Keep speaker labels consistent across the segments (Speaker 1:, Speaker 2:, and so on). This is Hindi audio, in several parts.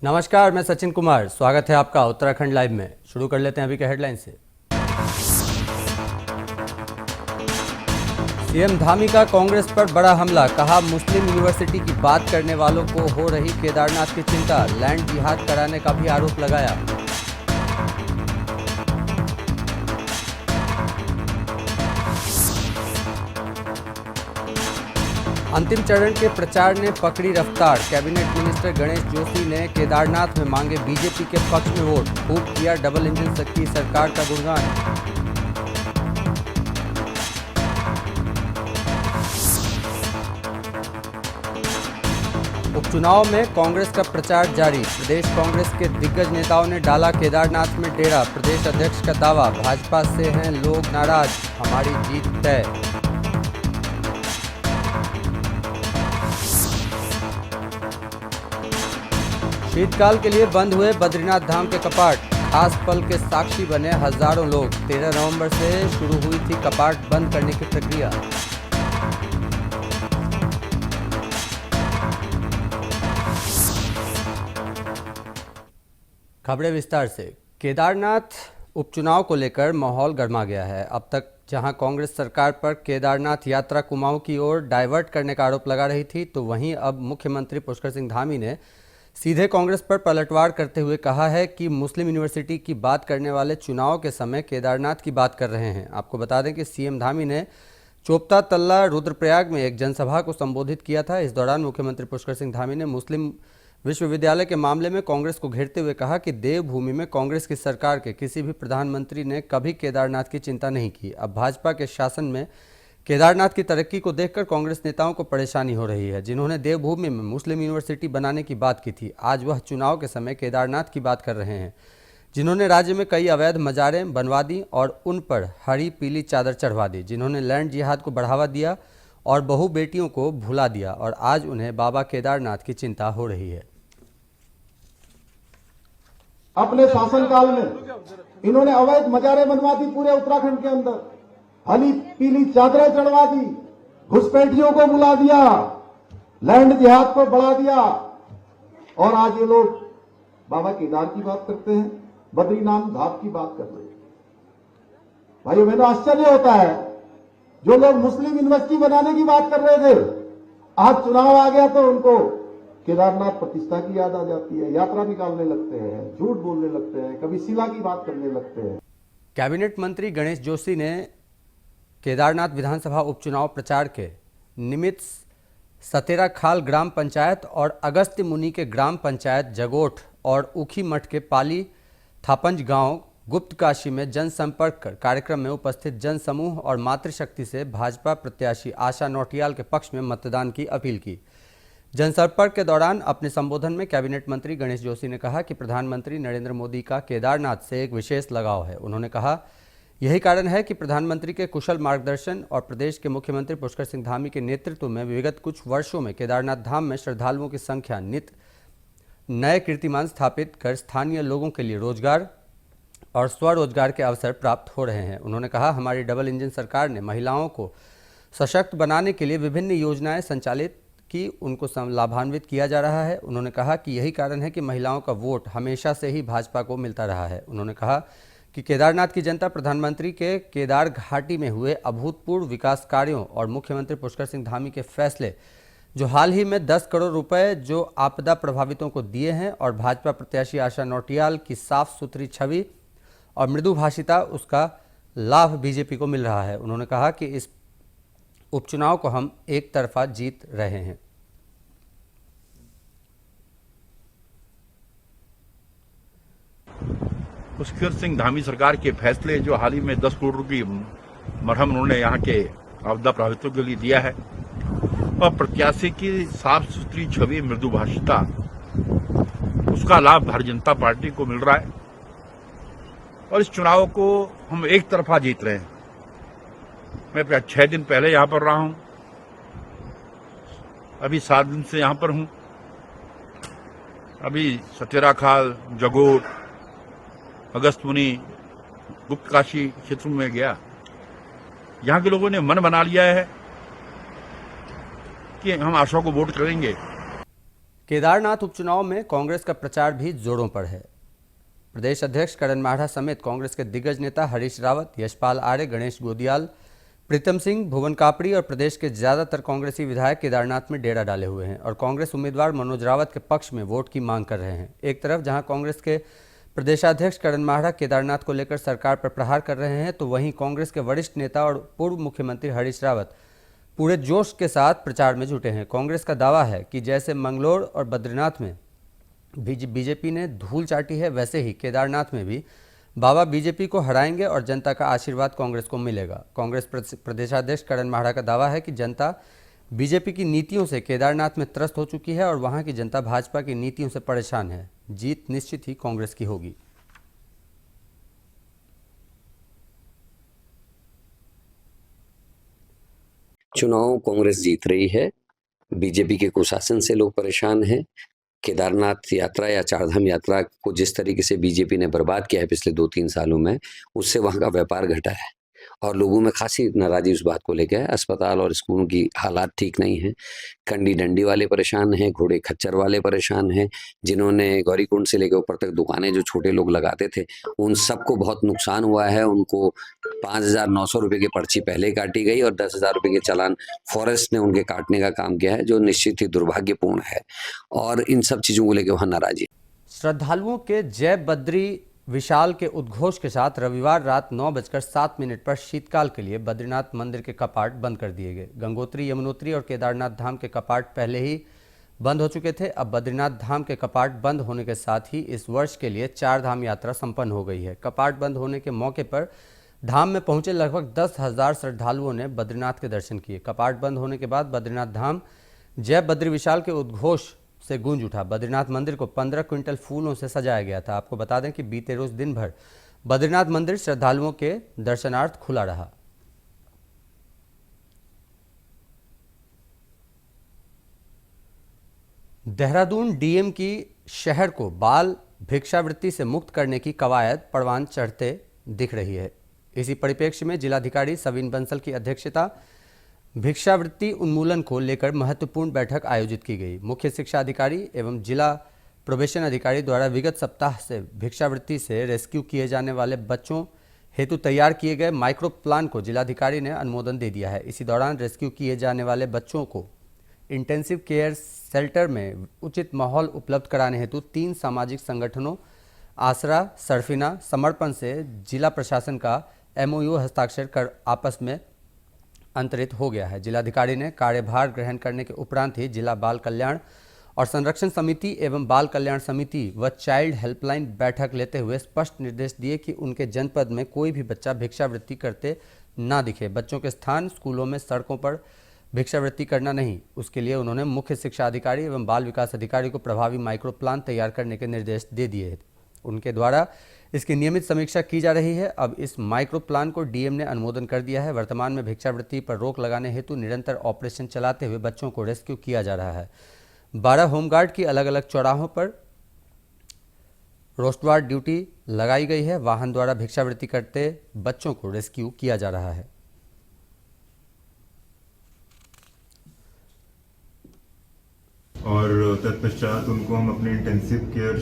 Speaker 1: नमस्कार, मैं सचिन कुमार। स्वागत है आपका उत्तराखंड लाइव में। शुरू कर लेते हैं अभी के हेडलाइन से। सीएम धामी का कांग्रेस पर बड़ा हमला, कहा मुस्लिम यूनिवर्सिटी की बात करने वालों को हो रही केदारनाथ की चिंता, लैंड जिहाद कराने का भी आरोप लगाया। अंतिम चरण के प्रचार ने पकड़ी रफ्तार, कैबिनेट मिनिस्टर गणेश जोशी ने केदारनाथ में मांगे बीजेपी के पक्ष में वोट, खूब किया डबल इंजन की सरकार का गुणगान। उपचुनाव में कांग्रेस का प्रचार जारी, प्रदेश कांग्रेस के दिग्गज नेताओं ने डाला केदारनाथ में डेरा, प्रदेश अध्यक्ष का दावा, भाजपा से हैं लोग नाराज, हमारी जीत तय। शीतकाल के लिए बंद हुए बद्रीनाथ धाम के कपाट, खास पल के साक्षी बने हजारों लोग। 13 नवंबर से शुरू हुई थी कपाट बंद करने की प्रक्रिया। खबरें विस्तार से। केदारनाथ उपचुनाव को लेकर माहौल गर्मा गया है। अब तक जहां कांग्रेस सरकार पर केदारनाथ यात्रा कुमाऊं की ओर डाइवर्ट करने का आरोप लगा रही थी, तो वहीं अब मुख्यमंत्री पुष्कर सिंह धामी ने सीधे कांग्रेस पर पलटवार करते हुए कहा है कि मुस्लिम यूनिवर्सिटी की बात करने वाले चुनाव के समय केदारनाथ की बात कर रहे हैं। आपको बता दें कि सीएम धामी ने चोपता तल्ला रुद्रप्रयाग में एक जनसभा को संबोधित किया था। इस दौरान मुख्यमंत्री पुष्कर सिंह धामी ने मुस्लिम विश्वविद्यालय के मामले में कांग्रेस को घेरते हुए कहा कि देवभूमि में कांग्रेस की सरकार के किसी भी प्रधानमंत्री ने कभी केदारनाथ की चिंता नहीं की। अब भाजपा के शासन में केदारनाथ की तरक्की को देखकर कांग्रेस नेताओं को परेशानी हो रही है। जिन्होंने देवभूमि में मुस्लिम यूनिवर्सिटी बनाने की बात की थी, आज वह चुनाव के समय केदारनाथ की बात कर रहे हैं। जिन्होंने राज्य में कई अवैध मजारें बनवा दी और उन पर हरी पीली चादर चढ़वा दी, जिन्होंने लैंड जिहाद को बढ़ावा दिया और बहु बेटियों को भुला दिया, और आज उन्हें बाबा केदारनाथ की चिंता हो रही है।
Speaker 2: अपने शासनकाल में इन्होंने अवैध मजारें बनवा दी पूरे उत्तराखंड के अंदर, हरी पीली चादरें चढ़वा दी, घुसपैठियों को बुला दिया, लैंड जिहाद को बढ़ा दिया, और आज ये लोग बाबा केदार की बात करते हैं, बद्रीनाथ धाम की बात कर रहे हैं। भाइयों बहनों, आश्चर्य होता है, जो लोग मुस्लिम यूनिवर्सिटी बनाने की बात कर रहे थे, आज चुनाव आ गया तो उनको केदारनाथ प्रतिष्ठा की याद आ जाती है, यात्रा निकालने लगते हैं, झूठ बोलने लगते हैं, कभी शिला की बात करने लगते हैं।
Speaker 1: कैबिनेट मंत्री गणेश जोशी ने केदारनाथ विधानसभा उपचुनाव प्रचार के निमित्त सतेरा खाल ग्राम पंचायत और अगस्त्य मुनि के ग्राम पंचायत जगोठ और ऊखी मठ के पाली थापंज गांव गुप्त काशी में जनसंपर्क कर कार्यक्रम में उपस्थित जन समूह और मातृशक्ति से भाजपा प्रत्याशी आशा नौटियाल के पक्ष में मतदान की अपील की। जनसंपर्क के दौरान अपने संबोधन में कैबिनेट मंत्री गणेश जोशी ने कहा कि प्रधानमंत्री नरेंद्र मोदी का केदारनाथ से एक विशेष लगाव है। उन्होंने कहा, यही कारण है कि प्रधानमंत्री के कुशल मार्गदर्शन और प्रदेश के मुख्यमंत्री पुष्कर सिंह धामी के नेतृत्व में विगत कुछ वर्षों में केदारनाथ धाम में श्रद्धालुओं की संख्या नित नए कीर्तिमान स्थापित कर स्थानीय लोगों के लिए रोजगार और स्वरोजगार के अवसर प्राप्त हो रहे हैं। उन्होंने कहा, हमारी डबल इंजन सरकार ने महिलाओं को सशक्त बनाने के लिए विभिन्न योजनाएं संचालित की, उनको लाभान्वित किया जा रहा है। उन्होंने कहा कि यही कारण है कि महिलाओं का वोट हमेशा से ही भाजपा को मिलता रहा है। उन्होंने कहा कि केदारनाथ की जनता प्रधानमंत्री के केदार घाटी में हुए अभूतपूर्व विकास कार्यों और मुख्यमंत्री पुष्कर सिंह धामी के फैसले, जो हाल ही में 10 करोड़ रुपए जो आपदा प्रभावितों को दिए हैं, और भाजपा प्रत्याशी आशा नौटियाल की साफ सुथरी छवि और मृदु भाषिता, उसका लाभ बीजेपी को मिल रहा है। उन्होंने कहा कि इस उपचुनाव को हम एक तरफा जीत रहे हैं।
Speaker 3: पुष्कर सिंह धामी सरकार के फैसले, जो हाल ही में 10 करोड़ रुपये मरहम उन्होंने यहाँ के आपदा प्रभावितों के लिए दिया है, और प्रत्याशी की साफ सुथरी छवि, मृदु भाषिता, उसका लाभ भारतीय जनता पार्टी को मिल रहा है, और इस चुनाव को हम एक तरफा जीत रहे हैं। मैं 6 दिन पहले यहाँ पर रहा हूँ, अभी 7 दिन से यहाँ पर हूँ। अभी सतेरा खाल, जगोट, अगस्त मुनि, गुप्त काशी क्षेत्र में गया। यहाँ के लोगों ने मन बना लिया है कि हम आशा को वोट करेंगे।
Speaker 1: केदारनाथ उपचुनाव में कांग्रेस का प्रचार भी जोरों पर है। प्रदेश अध्यक्ष करण माढ़ा समेत कांग्रेस के दिग्गज नेता हरीश रावत, यशपाल आर्य, गणेश गोदियाल, प्रीतम सिंह, भुवन कापड़ी और प्रदेश के ज्यादातर कांग्रेसी विधायक केदारनाथ में डेरा डाले हुए हैं और कांग्रेस उम्मीदवार मनोज रावत के पक्ष में वोट की मांग कर रहे हैं। एक तरफ जहां कांग्रेस के प्रदेशाध्यक्ष करण माढ़ा केदारनाथ को लेकर सरकार पर प्रहार कर रहे हैं, तो वहीं कांग्रेस के वरिष्ठ नेता और पूर्व मुख्यमंत्री हरीश रावत पूरे जोश के साथ प्रचार में जुटे हैं। कांग्रेस का दावा है कि जैसे मंगलोर और बद्रीनाथ में बीजेपी ने धूल चाटी है, वैसे ही केदारनाथ में भी बाबा बीजेपी को हराएंगे और जनता का आशीर्वाद कांग्रेस को मिलेगा। कांग्रेस प्रदेशाध्यक्ष करण माढ़ा का दावा है कि जनता बीजेपी की नीतियों से केदारनाथ में त्रस्त हो चुकी है और वहां की जनता भाजपा की नीतियों से परेशान है। जीत निश्चित ही कांग्रेस की होगी।
Speaker 4: चुनाव कांग्रेस जीत रही है। बीजेपी के कुशासन से लोग परेशान हैं। केदारनाथ यात्रा या चारधाम यात्रा को जिस तरीके से बीजेपी ने बर्बाद किया है पिछले 2-3 सालों में, उससे वहां का व्यापार घटा है और लोगों में खासी नाराजगी उस बात को लेकर है। अस्पताल और स्कूलों की हालात ठीक नहीं है। कंडी डंडी वाले परेशान हैं, घोड़े खच्चर वाले परेशान हैं, जिन्होंने गौरीकुंड से लेकर ऊपर तक दुकानें जो छोटे लोग लगाते थे, उन सबको बहुत नुकसान हुआ है। उनको 5,900 रुपये की पर्ची पहले काटी गई और 10,000 रुपये के चालान फॉरेस्ट ने उनके काटने का काम किया है, जो निश्चित ही दुर्भाग्यपूर्ण है और इन सब चीज़ों को लेकर वहाँ नाराजी।
Speaker 1: श्रद्धालुओं के जय बद्री विशाल के उद्घोष के साथ रविवार रात 9:07 पर शीतकाल के लिए बद्रीनाथ मंदिर के कपाट बंद कर दिए गए। गंगोत्री, यमुनोत्री और केदारनाथ धाम के कपाट पहले ही बंद हो चुके थे। अब बद्रीनाथ धाम के कपाट बंद होने के साथ ही इस वर्ष के लिए 4 धाम यात्रा संपन्न हो गई है। कपाट बंद होने के मौके पर धाम में पहुंचे लगभग 10,000 श्रद्धालुओं ने बद्रीनाथ के दर्शन किए। कपाट बंद होने के बाद बद्रीनाथ धाम जय बद्री विशाल के उद्घोष से गूंज उठा। बद्रीनाथ मंदिर को 15 क्विंटल फूलों से सजाया गया था। आपको बता दें कि बीते रोज दिन भर बद्रीनाथ मंदिर श्रद्धालुओं के दर्शनार्थ खुला रहा। देहरादून डीएम की शहर को बाल भिक्षावृत्ति से मुक्त करने की कवायद परवान चढ़ते दिख रही है। इसी परिप्रेक्ष्य में जिलाधिकारी सवीन बंसल की अध्यक्षता भिक्षावृत्ति उन्मूलन को लेकर महत्वपूर्ण बैठक आयोजित की गई। मुख्य शिक्षा अधिकारी एवं जिला प्रोबेशन अधिकारी द्वारा विगत सप्ताह से भिक्षावृत्ति से रेस्क्यू किए जाने वाले बच्चों हेतु तैयार किए गए माइक्रो प्लान को जिलाधिकारी ने अनुमोदन दे दिया है। इसी दौरान रेस्क्यू किए जाने वाले बच्चों को इंटेंसिव केयर शेल्टर में उचित माहौल उपलब्ध कराने हेतु 3 सामाजिक संगठनों आसरा, सरफिना, समर्पण से जिला प्रशासन का MOU हस्ताक्षर कर आपस में अंतरित हो गया है। जिलाधिकारी ने कार्यभार ग्रहण करने के उपरांत ही जिला बाल कल्याण और संरक्षण समिति एवं बाल कल्याण समिति व चाइल्ड हेल्पलाइन बैठक लेते हुए स्पष्ट निर्देश दिए कि उनके जनपद में कोई भी बच्चा भिक्षावृत्ति करते ना दिखे। बच्चों के स्थान स्कूलों में, सड़कों पर भिक्षावृत्ति करना नहीं। उसके लिए उन्होंने मुख्य शिक्षा अधिकारी एवं बाल विकास अधिकारी को प्रभावी माइक्रो प्लान तैयार करने के निर्देश दे दिए। उनके द्वारा इसकी नियमित समीक्षा की जा रही है। अब इस माइक्रो प्लान को डीएम ने अनुमोदन कर दिया है। वर्तमान में भिक्षावृत्ति पर रोक लगाने हेतु निरंतर ऑपरेशन चलाते हुए बच्चों को रेस्क्यू किया जा रहा है। 12 होमगार्ड की अलग अलग चौराहों पर रोस्टवार ड्यूटी लगाई गई है। वाहन द्वारा भिक्षावृत्ति करते बच्चों को रेस्क्यू किया जा रहा है।
Speaker 5: और तत्पश्चात उनको हम अपने इंटेंसिव केयर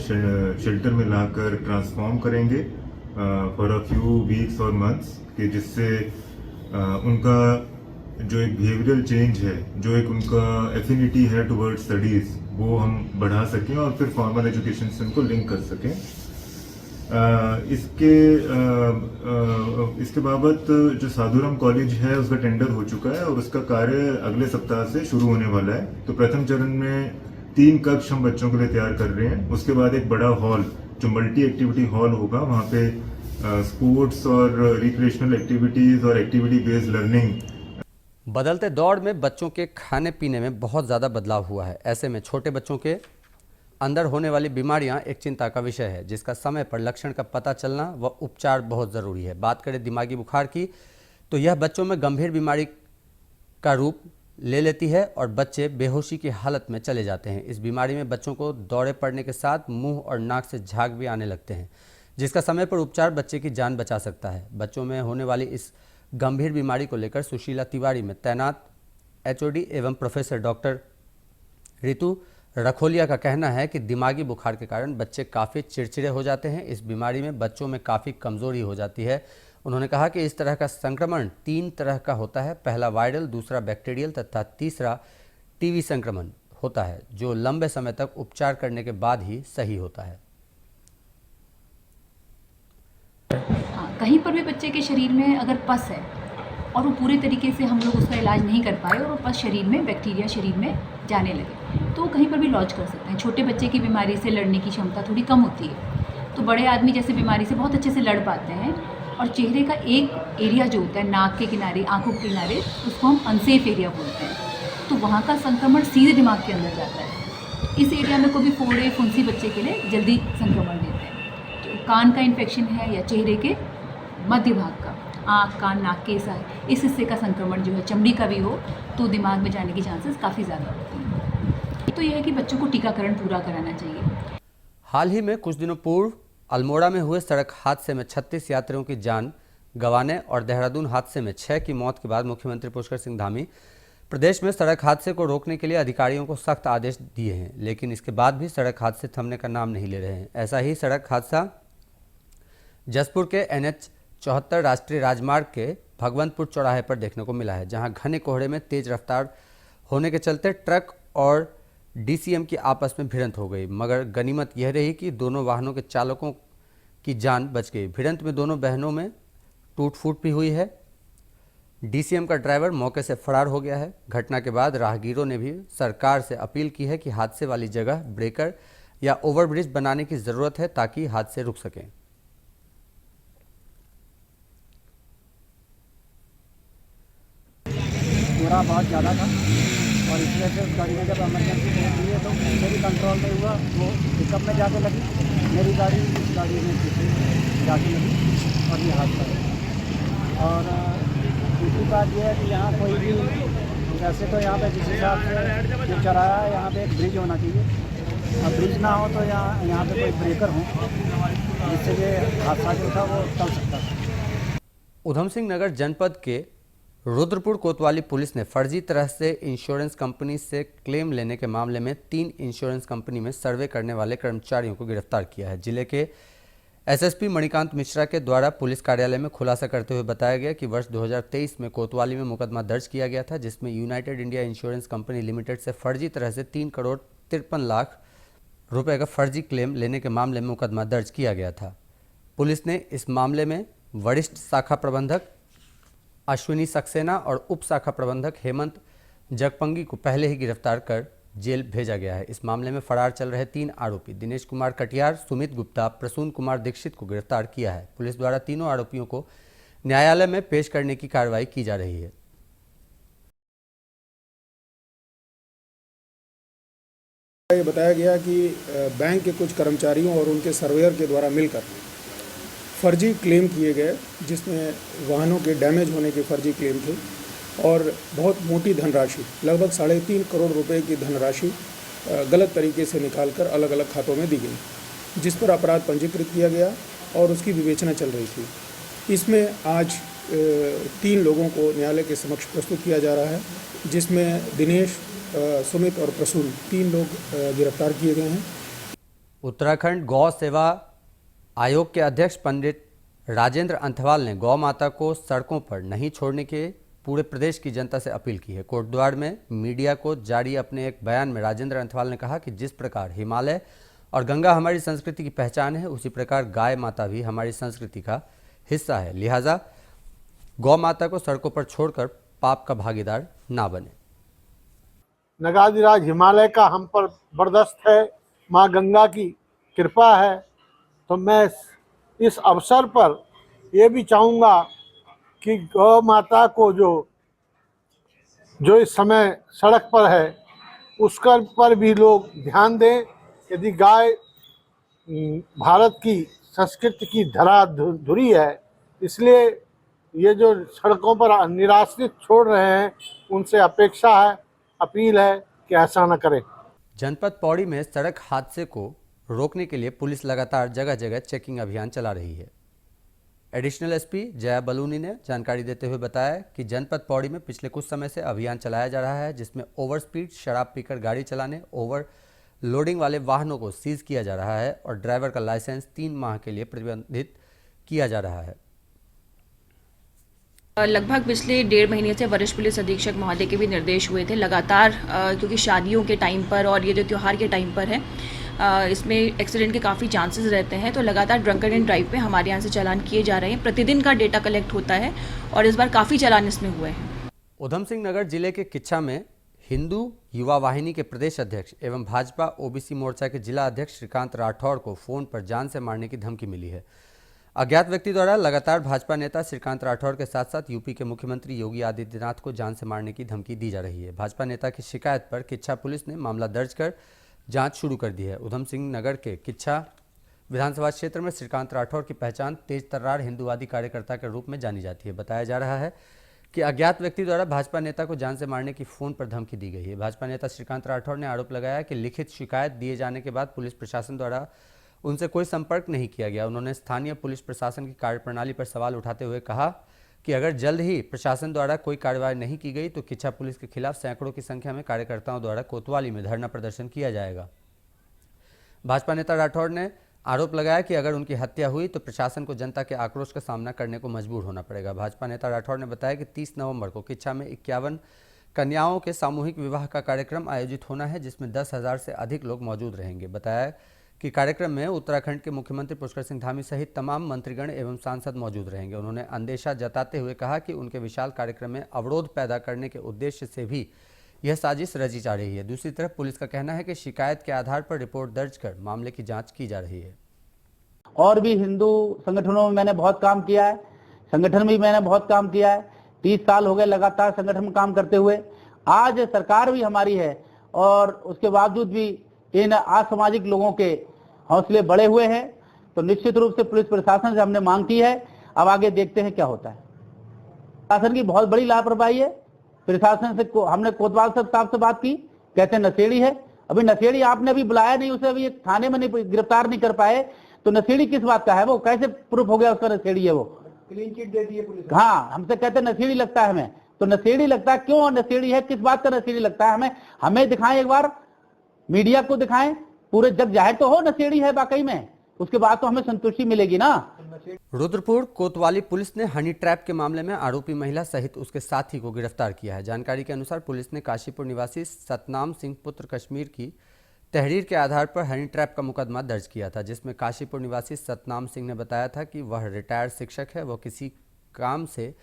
Speaker 5: शेल्टर में लाकर ट्रांसफॉर्म करेंगे फॉर अ फ्यू वीक्स और मंथ्स, कि जिससे उनका जो एक बिहेवियरल चेंज है, जो एक उनका एफिनिटी है टुवर्ड्स स्टडीज़, वो हम बढ़ा सकें और फिर फॉर्मल एजुकेशन से उनको लिंक कर सकें। इसके बाबत जो साधुराम कॉलेज है उसका टेंडर हो चुका है और उसका कार्य अगले सप्ताह से शुरू होने वाला है। तो प्रथम चरण में 3 कक्ष हम बच्चों के लिए तैयार कर रहे हैं। उसके बाद एक बड़ा हॉल जो मल्टी एक्टिविटी हॉल होगा, वहाँ पे स्पोर्ट्स और रिक्रिएशनल एक्टिविटीज और एक्टिविटी बेस्ड लर्निंग।
Speaker 1: बदलते दौर में बच्चों के खाने पीने में बहुत ज़्यादा बदलाव हुआ है। ऐसे में छोटे बच्चों के अंदर होने वाली बीमारियां एक चिंता का विषय है, जिसका समय पर लक्षण का पता चलना व उपचार बहुत ज़रूरी है। बात करें दिमागी बुखार की, तो यह बच्चों में गंभीर बीमारी का रूप ले लेती है और बच्चे बेहोशी की हालत में चले जाते हैं। इस बीमारी में बच्चों को दौरे पड़ने के साथ मुंह और नाक से झाग भी आने लगते हैं, जिसका समय पर उपचार बच्चे की जान बचा सकता है। बच्चों में होने वाली इस गंभीर बीमारी को लेकर सुशीला तिवारी में तैनात HOD एवं प्रोफेसर डॉक्टर ऋतु रखोलिया का कहना है कि दिमागी बुखार के कारण बच्चे काफ़ी चिड़चिड़े हो जाते हैं। इस बीमारी में बच्चों में काफ़ी कमज़ोरी हो जाती है। उन्होंने कहा कि इस तरह का संक्रमण 3 तरह का होता है। पहला वायरल, दूसरा बैक्टीरियल तथा तीसरा टीबी संक्रमण होता है, जो लंबे समय तक उपचार करने के बाद ही सही होता है।
Speaker 6: हाँ, कहीं पर भी बच्चे के शरीर में अगर पस है और वो पूरे तरीके से हम लोग उसका इलाज नहीं कर पाए और वो पस शरीर में, बैक्टीरिया शरीर में जाने लगे, तो वो कहीं पर भी लॉन्च कर सकते हैं। छोटे बच्चे की बीमारी से लड़ने की क्षमता थोड़ी कम होती है, तो बड़े आदमी जैसे बीमारी से बहुत अच्छे से लड़ पाते हैं। और चेहरे का एक एरिया जो होता है, नाक के किनारे, आंखों के किनारे, उसको हम अनसेफ एरिया बोलते हैं। तो वहाँ का संक्रमण सीधे दिमाग के अंदर जाता है। इस एरिया में कोई भी फोड़े फुंसी बच्चे के लिए जल्दी संक्रमण देते हैं। तो कान का इन्फेक्शन है या चेहरे के मध्य भाग का, आँख, कान, नाक के इस हिस्से का संक्रमण जो है, चमड़ी का भी हो, तो दिमाग में जाने की चांसेस काफ़ी ज़्यादा होती हैं। तो यह है कि बच्चों को टीकाकरण पूरा कराना चाहिए।
Speaker 1: हाल ही में कुछ दिनों पूर्व अल्मोड़ा में हुए सड़क हादसे में 36 यात्रियों की जान गंवाने और देहरादून हादसे में 6 की मौत के बाद मुख्यमंत्री पुष्कर सिंह धामी प्रदेश में सड़क हादसे को रोकने के लिए अधिकारियों को सख्त आदेश दिए हैं, लेकिन इसके बाद भी सड़क हादसे थमने का नाम नहीं ले रहे हैं। ऐसा ही सड़क हादसा जसपुर के NH 74 राष्ट्रीय राजमार्ग के भगवंतपुर चौराहे पर देखने को मिला है, जहां घने कोहरे में तेज रफ्तार होने के चलते ट्रक और DCM की आपस में भिड़ंत हो गई, मगर गनीमत यह रही कि दोनों वाहनों के चालकों की जान बच गई। भिड़ंत में दोनों बहनों में टूट फूट भी हुई है। DCM का ड्राइवर मौके से फरार हो गया है। घटना के बाद राहगीरों ने भी सरकार से अपील की है कि हादसे वाली जगह ब्रेकर या ओवरब्रिज बनाने की ज़रूरत है ताकि हादसे रुक सकें।
Speaker 7: कोहरा बहुत ज़्यादा था और इस वजह से उस गाड़ी में जब इमरजेंसी पहुँच रही है तो मेरी कंट्रोल नहीं हुआ, वो पिकअप में जाके लगी, मेरी गाड़ी उस गाड़ी में जाके लगी और ये हादसा है। और दूसरी बात यह है कि यहाँ कोई भी, वैसे तो यहाँ पे जिस हिसाब से जो चौराहा है यहाँ पे एक ब्रिज होना चाहिए। अब ब्रिज ना हो तो यहाँ पे कोई ब्रेकर हो जिससे ये हादसा जो था वो टल सकता था।
Speaker 1: उधम सिंह नगर जनपद के रुद्रपुर कोतवाली पुलिस ने फर्जी तरह से इंश्योरेंस कंपनी से क्लेम लेने के मामले में 3 इंश्योरेंस कंपनी में सर्वे करने वाले कर्मचारियों को गिरफ्तार किया है। जिले के SSP मणिकांत मिश्रा के द्वारा पुलिस कार्यालय में खुलासा करते हुए बताया गया कि वर्ष 2023 में कोतवाली में मुकदमा दर्ज किया गया था, जिसमें United India insurance company limited से फर्जी तरह से 3 करोड़ 53 लाख रुपए का फर्जी क्लेम लेने के मामले में मुकदमा दर्ज किया गया था। पुलिस ने इस मामले में वरिष्ठ शाखा प्रबंधक अश्विनी सक्सेना और उप शाखा प्रबंधक हेमंत जगपंगी को पहले ही गिरफ्तार कर जेल भेजा गया है। इस मामले में फरार चल रहे 3 आरोपी दिनेश कुमार कटियार, सुमित गुप्ता, प्रसून कुमार दीक्षित को गिरफ्तार किया है। पुलिस द्वारा तीनों आरोपियों को न्यायालय में पेश करने की कार्रवाई की जा रही है।
Speaker 8: ये बताया गया कि बैंक के कुछ कर्मचारियों और उनके सर्वेयर के द्वारा मिलकर फर्जी क्लेम किए गए, जिसमें वाहनों के डैमेज होने के फर्जी क्लेम थे और बहुत मोटी धनराशि, लगभग 3.5 करोड़ रुपए की धनराशि गलत तरीके से निकालकर अलग अलग खातों में दी गई, जिस पर अपराध पंजीकृत किया गया और उसकी विवेचना चल रही थी। इसमें आज 3 लोगों को न्यायालय के समक्ष प्रस्तुत किया जा रहा है, जिसमें दिनेश, सुमित और प्रसून 3 लोग गिरफ्तार किए गए हैं।
Speaker 1: उत्तराखंड गौ सेवा आयोग के अध्यक्ष पंडित राजेंद्र अंथवाल ने गौ माता को सड़कों पर नहीं छोड़ने के पूरे प्रदेश की जनता से अपील की है। कोटद्वार में मीडिया को जारी अपने एक बयान में राजेंद्र अंथवाल ने कहा कि जिस प्रकार हिमालय और गंगा हमारी संस्कृति की पहचान है, उसी प्रकार गाय माता भी हमारी संस्कृति का हिस्सा है। लिहाजा गौ माता को सड़कों पर छोड़कर पाप का भागीदार ना बने।
Speaker 9: नगाधिराज हिमालय का हम पर बरदस्त है, माँ गंगा की कृपा है। तो मैं इस अवसर पर ये भी चाहूँगा कि गौ माता को जो इस समय सड़क पर है, उसका पर भी लोग ध्यान दें। यदि गाय भारत की संस्कृति की धुरी है, इसलिए ये जो सड़कों पर निराश्रित छोड़ रहे हैं, उनसे अपेक्षा है, अपील है कि ऐसा न करें।
Speaker 1: जनपद पौड़ी में सड़क हादसे को रोकने के लिए पुलिस लगातार जगह जगह चेकिंग अभियान चला रही है। एडिशनल एसपी जया बलूनी ने जानकारी देते हुए बताया कि जनपद पौड़ी में पिछले कुछ समय से अभियान चलाया जा रहा है, जिसमें ओवर स्पीड, शराब पीकर गाड़ी चलाने, ओवर लोडिंग वाले वाहनों को सीज किया जा रहा है और ड्राइवर का लाइसेंस 3 माह के लिए प्रतिबंधित किया जा रहा है।
Speaker 10: लगभग पिछले 1.5 महीने से वरिष्ठ पुलिस अधीक्षक महोदय के भी निर्देश हुए थे लगातार, क्योंकि शादियों के टाइम पर और ये जो त्यौहार के टाइम पर है, इसमें एक्सीडेंट के काफ़ी चांसेस रहते हैं, तो लगातार ड्रंकन एंड ड्राइव पे हमारे यहाँ से चालान किए जा रहे हैं। प्रतिदिन का डेटा कलेक्ट होता है और इस बार काफ़ी चालान इसमें हुए हैं।
Speaker 1: उधम सिंह नगर जिले के किच्छा में हिंदू युवा वाहिनी के प्रदेश अध्यक्ष एवं भाजपा ओबीसी मोर्चा के जिला अध्यक्ष श्रीकांत राठौड़ को फोन पर जान से मारने की धमकी मिली है। अज्ञात व्यक्ति द्वारा लगातार भाजपा नेता श्रीकांत राठौड़ के साथ साथ यूपी के मुख्यमंत्री योगी आदित्यनाथ को जान से मारने की धमकी दी जा रही है। भाजपा नेता की शिकायत पर किच्छा पुलिस ने मामला दर्ज कर जांच शुरू कर दी है। उधम सिंह नगर के किच्छा विधानसभा क्षेत्र में श्रीकांत राठौड़ की पहचान तेज तर्रार हिंदूवादी कार्यकर्ता के रूप में जानी जाती है। बताया जा रहा है कि अज्ञात व्यक्ति द्वारा भाजपा नेता को जान से मारने की फोन पर धमकी दी गई है। भाजपा नेता श्रीकांत राठौड़ ने आरोप लगाया कि लिखित शिकायत दिए जाने के बाद पुलिस प्रशासन द्वारा उनसे कोई संपर्क नहीं किया गया। उन्होंने स्थानीय पुलिस प्रशासन की कार्यप्रणाली पर सवाल उठाते हुए कहा कि अगर जल्द ही प्रशासन द्वारा कोई कार्रवाई नहीं की गई तो किच्छा पुलिस के खिलाफ सैकड़ों की संख्या में कार्यकर्ताओं द्वारा कोतवाली में धरना प्रदर्शन किया जाएगा। भाजपा नेता राठौड़ ने आरोप लगाया कि अगर उनकी हत्या हुई तो प्रशासन को जनता के आक्रोश का सामना करने को मजबूर होना पड़ेगा। भाजपा नेता राठौड़ ने बताया कि 30 नवंबर को किच्छा में 51 कन्याओं के सामूहिक विवाह का कार्यक्रम आयोजित होना है, जिसमें 10,000 से अधिक लोग मौजूद रहेंगे। बताया कि कार्यक्रम में उत्तराखंड के मुख्यमंत्री पुष्कर सिंह धामी सहित तमाम मंत्रीगण एवं सांसद मौजूद रहेंगे। उन्होंने अंदेशा जताते हुए कहा कि उनके विशाल कार्यक्रम में अवरोध पैदा करने के उद्देश्य से भी यह साजिश रची जा रही है। दूसरी तरफ पुलिस का कहना है कि शिकायत के आधार पर रिपोर्ट दर्ज कर मामले की जांच की जा रही है।
Speaker 7: और भी हिंदू संगठनों में मैंने बहुत काम किया है, संगठन में भी मैंने बहुत काम किया है। 30 साल हो गए लगातार संगठन में काम करते हुए। आज सरकार भी हमारी है और उसके बावजूद भी इन असामाजिक लोगों के हौसले बड़े हुए हैं, तो निश्चित रूप से पुलिस प्रशासन से हमने मांग की है। अब आगे देखते हैं क्या होता है। प्रशासन की बहुत बड़ी लापरवाही है। प्रशासन से हमने कोतवाल साहब से बात की, कहते हैं नशेड़ी है। अभी नशेड़ी आपने अभी बुलाया नहीं, उसे अभी थाने में नहीं गिरफ्तार नहीं कर पाए, तो नशेड़ी किस बात का है? वो कैसे प्रूफ हो गया उसका नशेड़ी है? वो क्लीन चिट दे दी है पुलिस। हाँ, हमसे कहते हैं नशेड़ी लगता है हमें, तो नशेड़ी लगता है क्यों? नशेड़ी है, किस बात का नशेड़ी लगता है? हमें दिखाएं, एक बार मीडिया को दिखाएं, पूरे जग जाहिर तो हो नशेड़ी है वाकई में, उसके बाद तो हमें संतुष्टि मिलेगी ना।
Speaker 1: रुद्रपुर कोतवाली पुलिस ने हनी ट्रैप के मामले में आरोपी महिला सहित उसके साथी को गिरफ्तार किया है। जानकारी के अनुसार पुलिस ने काशीपुर निवासी सतनाम सिंह पुत्र कश्मीर की तहरीर के आधार पर हनी ट्रैप का मुकदमा दर्ज किया था, जिसमें काशीपुर निवासी सतनाम सिंह ने बताया था कि वह रिटायर्ड शिक्षक है। वह किसी काम से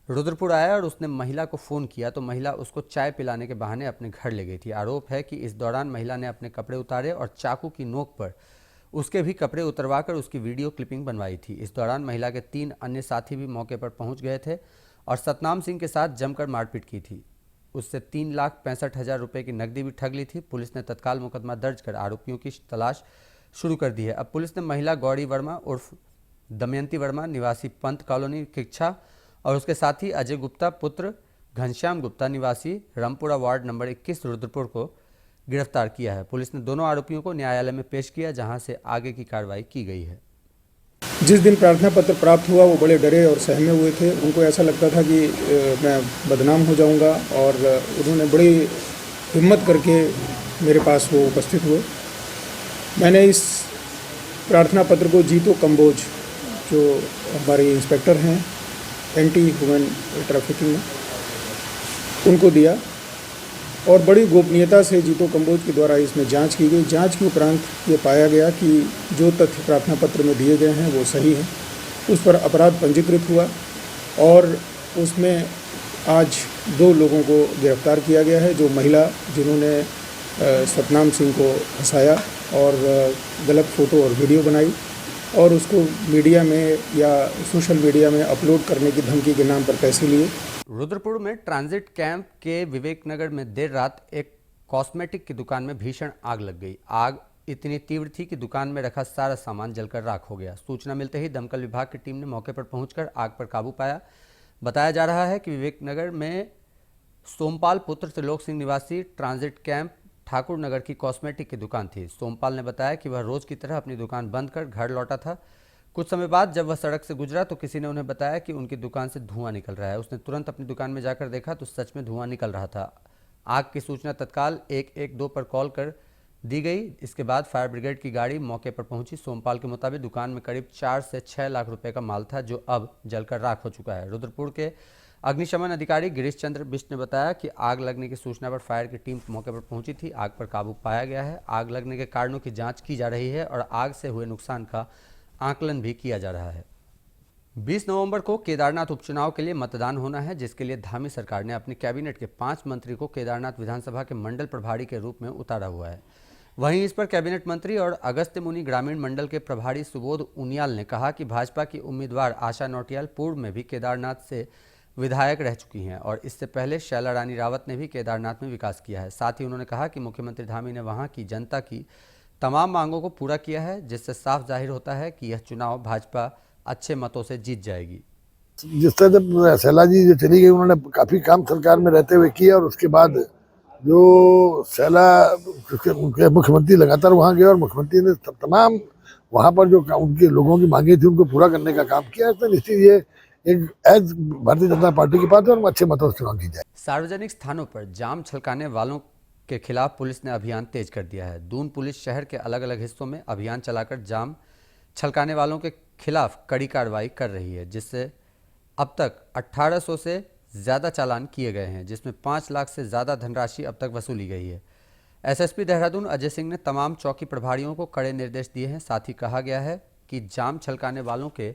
Speaker 1: रुद्रपुर आया और उसने महिला को फ़ोन किया तो महिला उसको चाय पिलाने के बहाने अपने घर ले गई थी। आरोप है कि इस दौरान महिला ने अपने कपड़े उतारे और चाकू की नोक पर उसके भी कपड़े उतरवाकर उसकी वीडियो क्लिपिंग बनवाई थी। इस दौरान महिला के 3 अन्य साथी भी मौके पर पहुंच गए थे और सतनाम सिंह के साथ जमकर मारपीट की थी। उससे 3,65,000 रुपये की नकदी भी ठग ली थी। पुलिस ने तत्काल मुकदमा दर्ज कर आरोपियों की तलाश शुरू कर दी है। अब पुलिस ने महिला गौरी वर्मा उर्फ दमयंती वर्मा निवासी पंत कॉलोनी किच्छा और उसके साथी अजय गुप्ता पुत्र घनश्याम गुप्ता निवासी रामपुरा वार्ड नंबर 21 रुद्रपुर को गिरफ्तार किया है। पुलिस ने दोनों आरोपियों को न्यायालय में पेश किया, जहां से आगे की कार्रवाई की गई है।
Speaker 8: जिस दिन प्रार्थना पत्र प्राप्त हुआ वो बड़े डरे और सहमे हुए थे। उनको ऐसा लगता था कि मैं बदनाम हो जाऊंगा और उन्होंने बड़ी हिम्मत करके मेरे पास वो उपस्थित हुए। मैंने इस प्रार्थना पत्र को जीतो कंबोज, जो हमारे इंस्पेक्टर हैं एंटी ह्यूमन ट्रैफिकिंग में, उनको दिया और बड़ी गोपनीयता से जीतो कंबोज के द्वारा इसमें जांच की गई। जांच के उपरांत ये पाया गया कि जो तथ्य प्रार्थना पत्र में दिए गए हैं वो सही है। उस पर अपराध पंजीकृत हुआ और उसमें आज 2 लोगों को गिरफ्तार किया गया है, जो महिला जिन्होंने सतनाम सिंह को फंसाया और गलत फ़ोटो और वीडियो बनाई और उसको मीडिया में या सोशल मीडिया में अपलोड करने की धमकी के नाम पर पैसे लिए।
Speaker 1: रुद्रपुर में ट्रांजिट कैंप के विवेक नगर में देर रात एक कॉस्मेटिक की दुकान में भीषण आग लग गई। आग इतनी तीव्र थी कि दुकान में रखा सारा सामान जलकर राख हो गया। सूचना मिलते ही दमकल विभाग की टीम ने मौके पर पहुंचकर आग पर काबू पाया। बताया जा रहा है कि विवेक नगर में सोमपाल पुत्र त्रिलोक सिंह निवासी ट्रांजिट कैंप ठाकुर नगर की कॉस्मेटिक की दुकान थी। सोमपाल ने बताया कि वह रोज की तरह अपनी दुकान बंद कर घर लौटा था। कुछ समय बाद जब वह सड़क से गुजरा तो किसी ने उन्हें बताया कि उनकी दुकान से धुआं निकल रहा है। उसने तुरंत अपनी दुकान में जाकर देखा तो सच में धुआं निकल रहा था। आग की सूचना तत्काल 112 पर कॉल कर दी गई। इसके बाद फायर ब्रिगेड की गाड़ी मौके पर पहुंची। सोमपाल के मुताबिक दुकान में करीब 4 से 6 लाख रुपए का माल था, जो अब जलकर राख हो चुका है। रुद्रपुर के अग्निशमन अधिकारी गिरीश चंद्र बिष्ट ने बताया कि आग लगने की सूचना पर फायर की टीम मौके पर पहुंची थी। आग पर काबू पाया गया है। आग लगने के कारणों की जांच की जा रही है और आग से हुए नुकसान का आकलन भी किया जा रहा है। 20 नवंबर को केदारनाथ उपचुनाव के लिए मतदान होना है, जिसके लिए धामी सरकार ने अपनी कैबिनेट के 5 मंत्री को केदारनाथ विधानसभा के मंडल प्रभारी के रूप में उतारा हुआ है। वहीं इस पर कैबिनेट मंत्री और अगस्त्य मुनि ग्रामीण मंडल के प्रभारी सुबोध उनियाल ने कहा कि भाजपा की उम्मीदवार आशा नौटियाल पूर्व में भी केदारनाथ से विधायक रह चुकी हैं और इससे पहले शैला रानी रावत ने भी केदारनाथ में विकास किया है। साथ ही उन्होंने कहा कि मुख्यमंत्री धामी ने वहां की जनता की तमाम मांगों को पूरा किया है, जिससे साफ जाहिर होता है कि यह चुनाव भाजपा अच्छे मतों से जीत जाएगी।
Speaker 11: जिस तरह जब शैला जी जो चली गई, उन्होंने काफ़ी काम सरकार में रहते हुए किया और उसके बाद जो शैला उनके मुख्यमंत्री लगातार वहाँ गए और मुख्यमंत्री ने तमाम वहाँ पर जो उनके लोगों की मांगे थी उनको पूरा करने का काम किया। तो निश्चित ये एक एज भारतीय जनता पार्टी की बात है और अच्छे मतों से चुनाव की जाए।
Speaker 1: सार्वजनिक स्थानों पर जाम छलकाने वालों के खिलाफ पुलिस ने अभियान तेज कर दिया है। दून पुलिस शहर के अलग अलग हिस्सों में अभियान चलाकर जाम छलकाने वालों के खिलाफ कड़ी कार्रवाई कर रही है, जिससे अब तक 1800 से ज़्यादा चालान किए गए हैं, जिसमें 5 लाख से ज़्यादा धनराशि अब तक वसूली गई है। एसएसपी देहरादून अजय सिंह ने तमाम चौकी प्रभारियों को कड़े निर्देश दिए हैं। साथ ही कहा गया है कि जाम छलकाने वालों के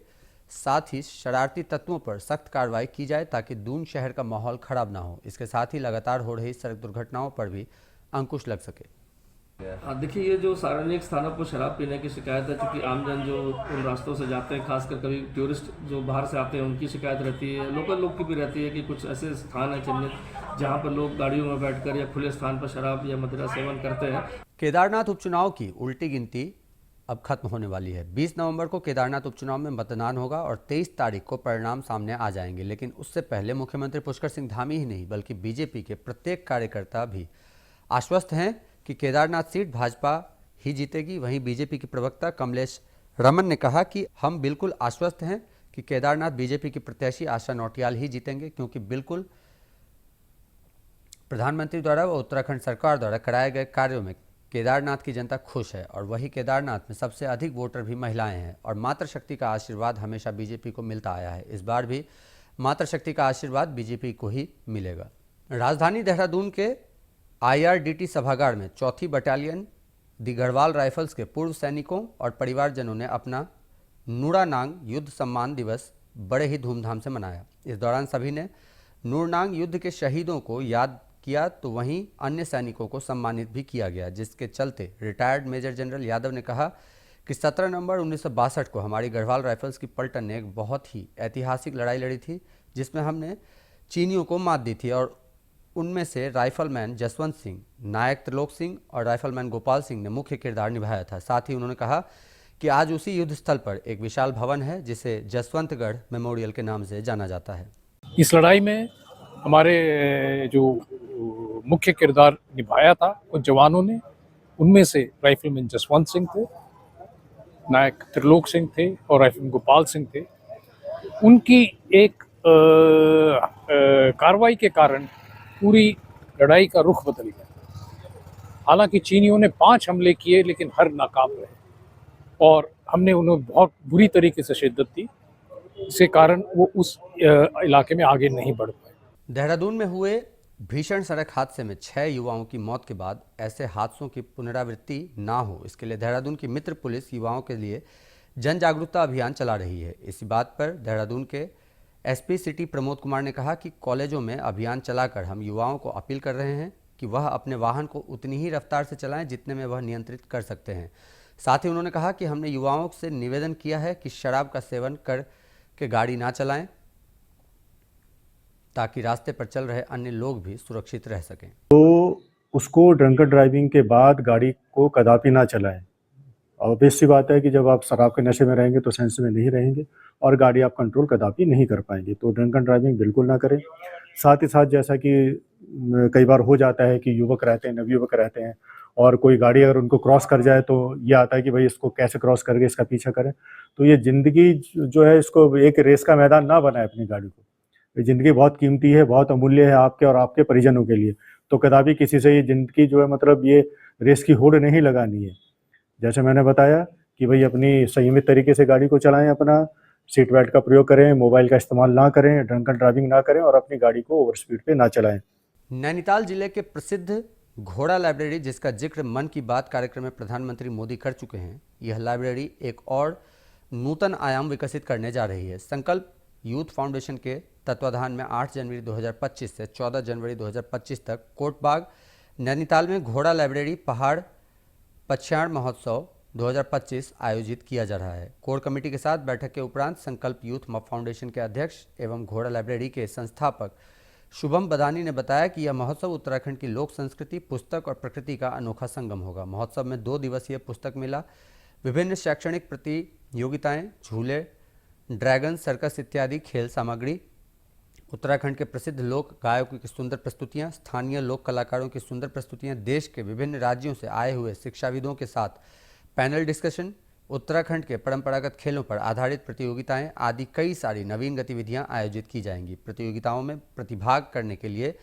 Speaker 1: साथ ही शरारती तत्वों पर सख्त कार्रवाई की जाए ताकि दून शहर का माहौल खराब ना हो। इसके साथ ही लगातार हो रही सड़क दुर्घटनाओं पर भी अंकुश लग सके।
Speaker 12: देखिए, ये जो सार्वजनिक स्थानों पर शराब पीने की शिकायत है, क्योंकि आमजन जो उन रास्तों से जाते हैं, खासकर कभी टूरिस्ट जो बाहर से आते हैं उनकी शिकायत रहती है, लोकल लोग की भी रहती है कि कुछ ऐसे स्थान हैं चिन्हित जहां पर लोग गाड़ियों में बैठकर या खुले स्थान पर शराब या मदिरा सेवन करते हैं।
Speaker 1: केदारनाथ उपचुनाव की उल्टी गिनती अब खत्म होने वाली है। 20 नवंबर को केदारनाथ उपचुनाव में मतदान होगा और 23 तारीख को परिणाम सामने आ जाएंगे। लेकिन उससे पहले मुख्यमंत्री पुष्कर सिंह धामी ही नहीं बल्कि बीजेपी के प्रत्येक कार्यकर्ता भी आश्वस्त हैं कि केदारनाथ सीट भाजपा ही जीतेगी। वहीं बीजेपी के प्रवक्ता कमलेश रमन ने कहा कि हम बिल्कुल आश्वस्त हैं कि केदारनाथ बीजेपी की प्रत्याशी आशा नौटियाल ही जीतेंगे, क्योंकि बिल्कुल प्रधानमंत्री द्वारा व उत्तराखंड सरकार द्वारा कराए गए कार्यों में केदारनाथ की जनता खुश है और वही केदारनाथ में सबसे अधिक वोटर भी महिलाएं हैं और मातृशक्ति का आशीर्वाद हमेशा बीजेपी को मिलता आया है। इस बार भी मातृशक्ति का आशीर्वाद बीजेपी को ही मिलेगा। राजधानी देहरादून के IRDT सभागार में 4थी बटालियन दी गढ़वाल राइफल्स के पूर्व सैनिकों और परिवारजनों ने अपना नूरानांग युद्ध सम्मान दिवस बड़े ही धूमधाम से मनाया। इस दौरान सभी ने नूरनांग युद्ध के शहीदों को याद किया, तो वहीं अन्य सैनिकों को सम्मानित भी किया गया, जिसके चलते रिटायर्ड मेजर जनरल यादव ने कहा कि 17 नवंबर 1962 को हमारी गढ़वाल राइफल्स की पलटन ने एक बहुत ही ऐतिहासिक लड़ाई लड़ी थी, जिसमें हमने चीनियों को मात दी थी और उनमें से राइफलमैन जसवंत सिंह, नायक त्रिलोक सिंह और राइफलमैन गोपाल सिंह ने मुख्य किरदार निभाया था। साथ ही उन्होंने कहा कि आज उसी युद्ध स्थल पर एक विशाल भवन है, जिसे जसवंतगढ़ मेमोरियल के नाम से जाना जाता है।
Speaker 13: इस लड़ाई में हमारे जो मुख्य किरदार निभाया था कुछ जवानों ने, उनमें से राइफलमैन जसवंत सिंह थे, नायक त्रिलोक सिंह थे और राइफलमैन गोपाल सिंह थे। उनकी एक कार्रवाई के कारण पूरी लड़ाई का रुख बदल गया। हालांकि चीनियों ने 5 हमले किए लेकिन हर नाकाम रहे और हमने उन्हें बहुत बुरी तरीके से शिद्दत दी, इसके कारण वो उस इलाके में आगे नहीं बढ़ पाए।
Speaker 1: देहरादून में हुए भीषण सड़क हादसे में 6 युवाओं की मौत के बाद ऐसे हादसों की पुनरावृत्ति ना हो, इसके लिए देहरादून की मित्र पुलिस युवाओं के लिए जन जागरूकता अभियान चला रही है। इसी बात पर देहरादून के SP सिटी प्रमोद कुमार ने कहा कि कॉलेजों में अभियान चलाकर हम युवाओं को अपील कर रहे हैं कि वह अपने वाहन को उतनी ही रफ्तार से चलाएं जितने में वह नियंत्रित कर सकते हैं। साथ ही उन्होंने कहा कि हमने युवाओं से निवेदन किया है कि शराब का सेवन कर के गाड़ी ना चलाएं, ताकि रास्ते पर चल रहे अन्य लोग भी सुरक्षित रह सकें।
Speaker 14: तो उसको ड्रंकन ड्राइविंग के बाद गाड़ी को कदापि ना चलाएं। ऑब्वियस सी बात है कि जब आप शराब के नशे में रहेंगे तो सेंस में नहीं रहेंगे और गाड़ी आप कंट्रोल कदापि नहीं कर पाएंगे। तो ड्रंकन ड्राइविंग बिल्कुल ना करें। साथ ही साथ जैसा कि कई बार हो जाता है कि युवक रहते हैं, नवयुवक रहते हैं और कोई गाड़ी अगर उनको क्रॉस कर जाए तो ये आता है कि भाई इसको कैसे क्रॉस करके इसका पीछा करें। तो ये ज़िंदगी जो है इसको एक रेस का मैदान ना बनाए अपनी गाड़ी को। ये ज़िंदगी बहुत कीमती है, बहुत अमूल्य है आपके और आपके परिजनों के लिए। तो कदापि किसी से ये जिंदगी जो है मतलब ये रेस की होड़ नहीं लगानी है। जैसे मैंने बताया कि भाई अपनी संयमित तरीके से गाड़ी को चलाएं, अपना सीट बेल्ट का प्रयोग करें, मोबाइल का इस्तेमाल ना करें, ड्रंकन ड्राइविंग ना करें और अपनी गाड़ी को ओवर स्पीड पे ना चलाएं।
Speaker 1: नैनीताल जिले के प्रसिद्ध घोड़ा लाइब्रेरी, जिसका जिक्र मन की बात कार्यक्रम में प्रधानमंत्री मोदी कर चुके हैं, यह लाइब्रेरी एक और नूतन आयाम विकसित करने जा रही है। संकल्प यूथ फाउंडेशन के तत्वाधान में 8 जनवरी 2025 से 14 जनवरी 2025 तक कोटबाग नैनीताल में घोड़ा लाइब्रेरी पहाड़ पछयाण महोत्सव 2025 आयोजित किया जा रहा है। कोर कमेटी के साथ बैठक के उपरांत संकल्प यूथ फाउंडेशन के अध्यक्ष एवं घोड़ा लाइब्रेरी के संस्थापक शुभम बदानी ने बताया कि यह महोत्सव उत्तराखंड की लोक संस्कृति, पुस्तक और प्रकृति का अनोखा संगम होगा। महोत्सव में 2 दिवसीय पुस्तक मेला, विभिन्न शैक्षणिक प्रतियोगिताएं, झूले, ड्रैगन सर्कस इत्यादि खेल सामग्री, उत्तराखंड के प्रसिद्ध लोक गायकों की सुंदर प्रस्तुतियां, स्थानीय लोक कलाकारों की सुंदर प्रस्तुतियां, देश के विभिन्न राज्यों से आए हुए शिक्षाविदों के साथ पैनल डिस्कशन, उत्तराखंड के परंपरागत खेलों पर आधारित प्रतियोगिताएं आदि कई सारी नवीन गतिविधियां आयोजित की जाएंगी। प्रतियोगिताओं में प्रतिभाग करने के लिए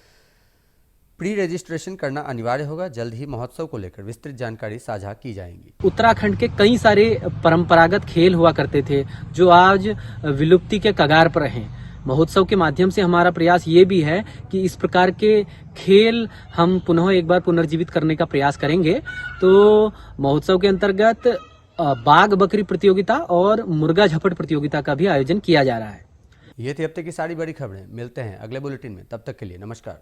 Speaker 1: प्री रजिस्ट्रेशन करना अनिवार्य होगा। जल्द ही महोत्सव को लेकर विस्तृत जानकारी साझा की जाएंगी।
Speaker 7: उत्तराखंड के कई सारे परंपरागत खेल हुआ करते थे जो आज विलुप्ति के कगार पर हैं। महोत्सव के माध्यम से हमारा प्रयास ये भी है कि इस प्रकार के खेल हम पुनः एक बार पुनर्जीवित करने का प्रयास करेंगे। तो महोत्सव के अंतर्गत बाघ बकरी प्रतियोगिता और मुर्गा झपट प्रतियोगिता का भी आयोजन किया जा रहा है।
Speaker 1: ये थी अब तक की सारी बड़ी खबरें। मिलते हैं अगले बुलेटिन में, तब तक के लिए नमस्कार।